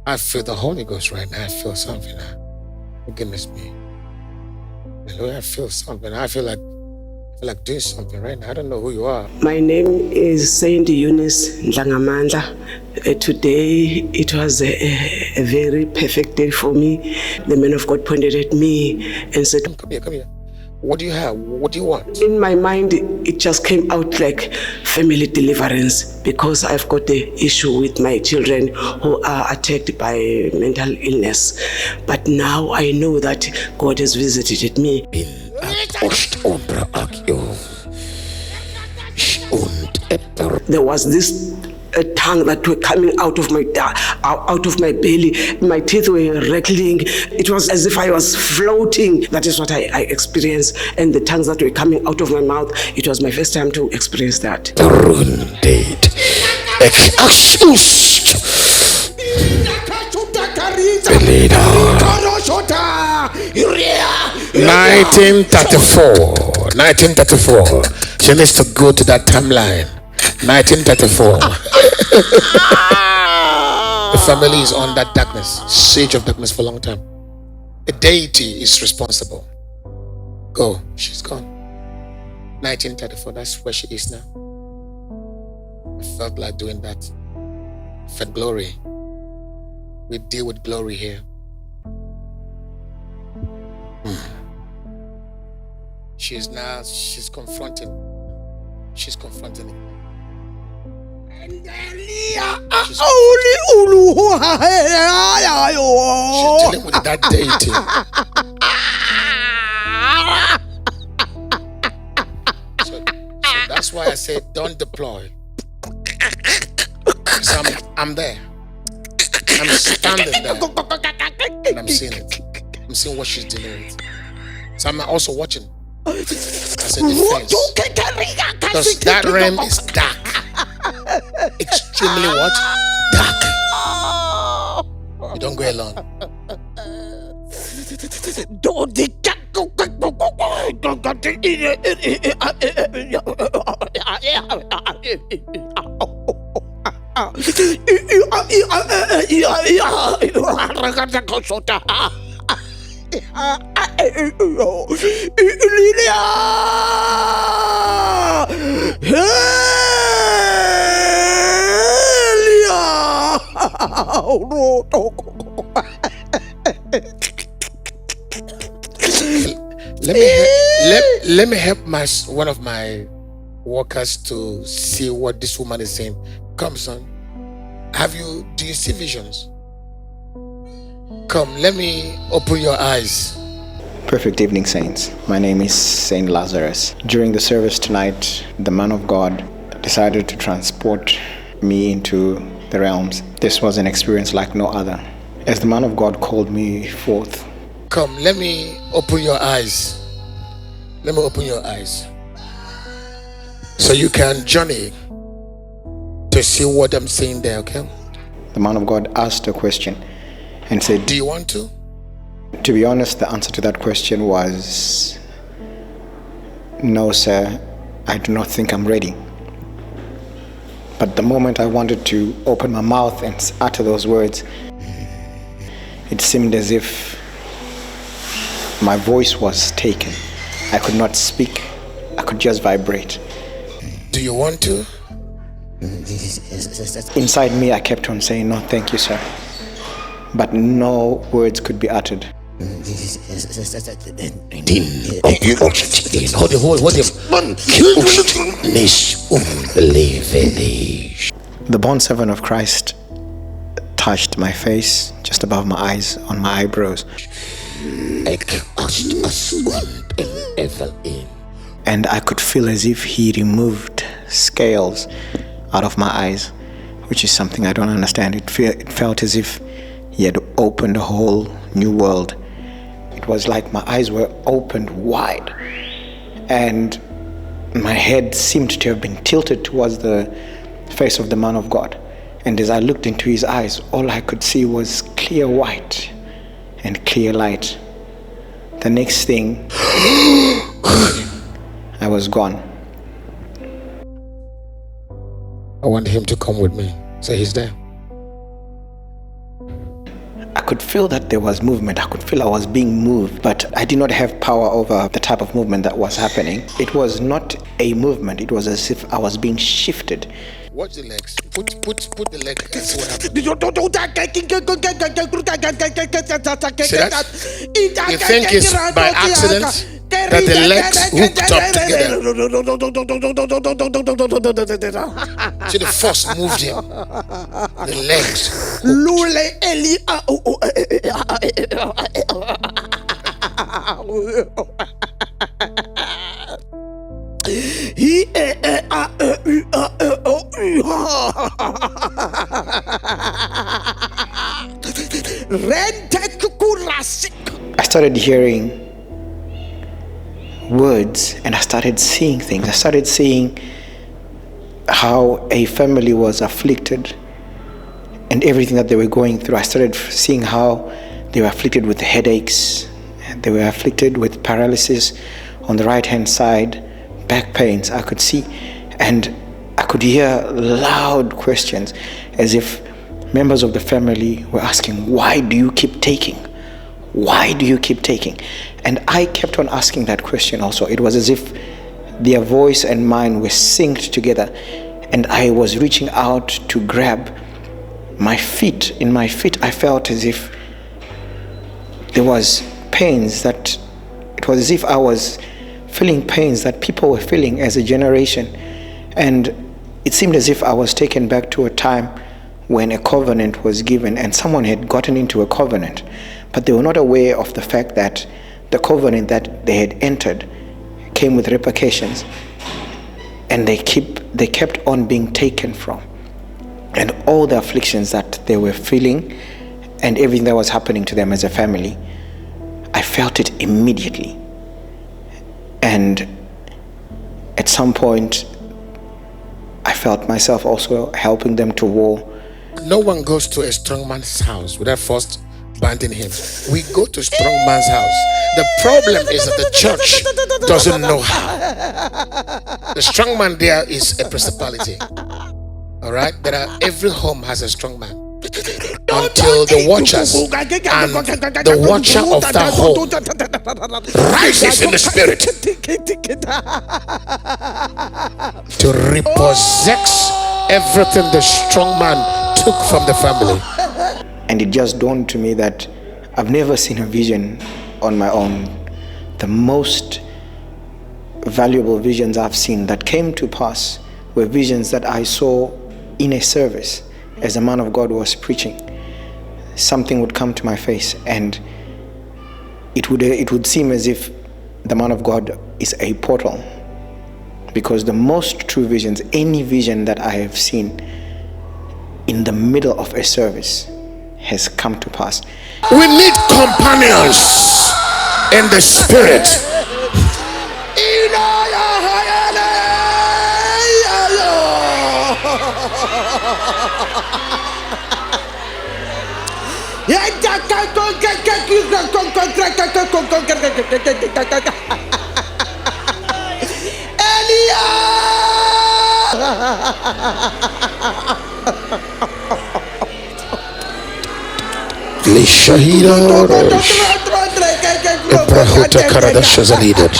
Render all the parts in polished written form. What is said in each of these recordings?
I feel the Holy Ghost right now. I feel something now. Goodness me. Hallelujah. I feel something. I feel like doing something right now. I don't know who you are. My name is Saint Eunice Ndlangamandla. Today it was a very perfect day for me. The man of God pointed at me and said, Come here. What do you have? What do you want? In my mind, it just came out like family deliverance, because I've got the issue with my children who are attacked by mental illness. But now I know that God has visited me. There was this tongue that were coming out of my belly. My teeth were rattling. It was as if I was floating. That is what I experienced. And the tongues that were coming out of my mouth, it was my first time to experience that. 1934. She needs to go to that timeline. 1934. The family is on that darkness, siege of darkness for a long time. The Deity is responsible. Go, she's gone. 1934, that's where she is now. I felt like doing that. I felt glory. We deal with glory here. She's confronting it. She's dealing with that deity. So that's why I said don't deploy. So I'm there. I'm standing there. And I'm seeing it. I'm seeing what she's dealing with. So I'm also watching. I said defense. Because that realm is dark. Extremely what? Dark. You don't go alone. Let me help one of my workers to see what this woman is saying. Come, son. Do you see visions? Come, let me open your eyes. Perfect evening, saints. My name is Saint Lazarus. During the service tonight, the man of God decided to transport me into the realms. This was an experience like no other. As the man of God called me forth. Come, let me open your eyes. Let me open your eyes. So you can journey to see what I'm saying there, okay? The man of God asked a question and said, do you want to? To be honest, the answer to that question was, no, sir, I do not think I'm ready. But the moment I wanted to open my mouth and utter those words, it seemed as if my voice was taken. I could not speak. I could just vibrate. Do you want to? Inside me, I kept on saying, no, thank you, sir. But no words could be uttered. The bondservant of Christ touched my face, just above my eyes, on my eyebrows. And I could feel as if he removed scales out of my eyes, which is something I don't understand. It felt as if he had opened a whole new world. It was like my eyes were opened wide, and my head seemed to have been tilted towards the face of the man of God. And as I looked into his eyes, all I could see was clear white and clear light. The next thing, I was gone. I want him to come with me. So he's there. could feel that there was movement. I could feel I was being moved, but I did not have power over the type of movement that was happening. It was not a movement. It was as if I was being shifted. Watch the legs. Put the leg and see what happens. See that? You think it's by accident that the legs hooked up together. So the force moved him. The legs. I started hearing words and I started seeing things. I started seeing how a family was afflicted and everything that they were going through. I started seeing how they were afflicted with headaches, they were afflicted with paralysis on the right hand side, back pains I could see, and I could hear loud questions as if members of the family were asking, why do you keep taking? Why do you keep taking? And I kept on asking that question also. It was as if their voice and mine were synced together, and I was reaching out to grab my feet. In my feet I felt as if there was pains, that it was as if I was feeling pains that people were feeling as a generation. And it seemed as if I was taken back to a time when a covenant was given and someone had gotten into a covenant, but they were not aware of the fact that the covenant that they had entered came with repercussions, and they kept on being taken from. And all the afflictions that they were feeling and everything that was happening to them as a family, I felt it immediately. And at some point, I felt myself also helping them to war. No one goes to a strong man's house without first binding him. We go to strong man's house. The problem is that the church doesn't know how. The strong man there is a principality. All right? Every home has a strong man. Until the watchers and the watcher of that home rises in the spirit to repossess everything the strong man took from the family. And it just dawned to me that I've never seen a vision on my own. The most valuable visions I've seen that came to pass were visions that I saw in a service as the man of God was preaching. Something would come to my face and it would seem as if the man of God is a portal, because the most true visions, any vision that I have seen in the middle of a service, has come to pass. We need companions in the spirit. Lishahira Ebrahuta Karadasha Zalidat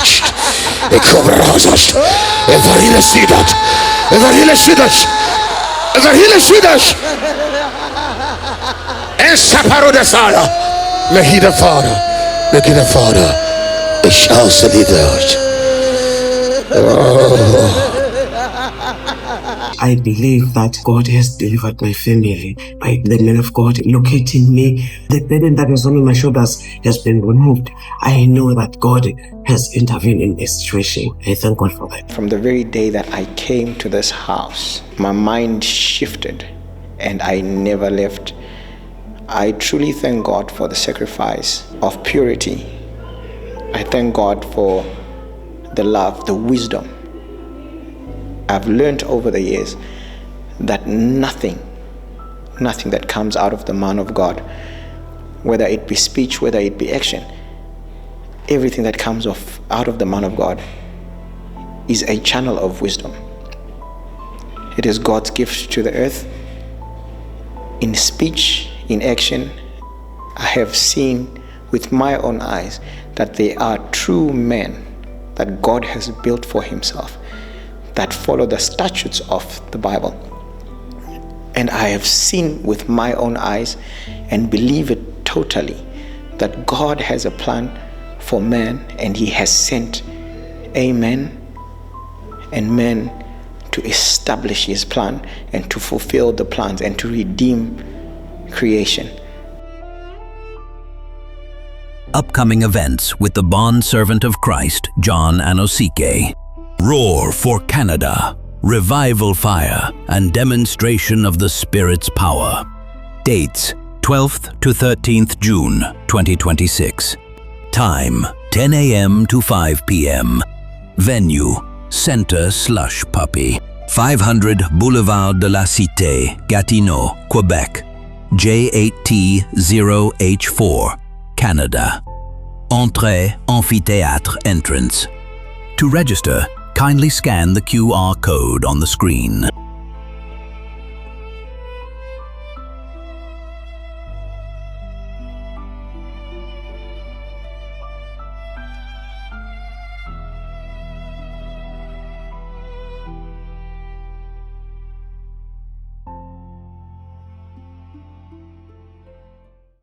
Ekovrazas Evarila Sidat Evarila Sidas Evarila Sidas and Saparo de Sala Mehida Fara Mehida Fara Ishal Salidat. I believe that God has delivered my family by the man of God locating me. The burden that was on my shoulders has been removed. I know that God has intervened in this situation. I thank God for that. From the very day that I came to this house, my mind shifted and I never left. I truly thank God for the sacrifice of purity. I thank God for the love, the wisdom. I've learned over the years that nothing that comes out of the man of God, whether it be speech, whether it be action, everything that comes out of the man of God is a channel of wisdom. It is God's gift to the earth in speech, in action, I have seen with my own eyes that they are true men that God has built for himself, that follow the statutes of the Bible. And I have seen with my own eyes and believe it totally that God has a plan for man, and he has sent men and men to establish his plan and to fulfill the plans and to redeem creation. Upcoming events with the bondservant of Christ, John Anosike. Roar for Canada. Revival fire and demonstration of the Spirit's power. Dates 12th to 13th June 2026. Time 10 a.m. to 5 p.m. Venue Center Slush Puppy, 500 Boulevard de la Cité, Gatineau, Quebec, J8T0H4, Canada. Entrée Amphithéâtre entrance. To register, kindly scan the QR code on the screen.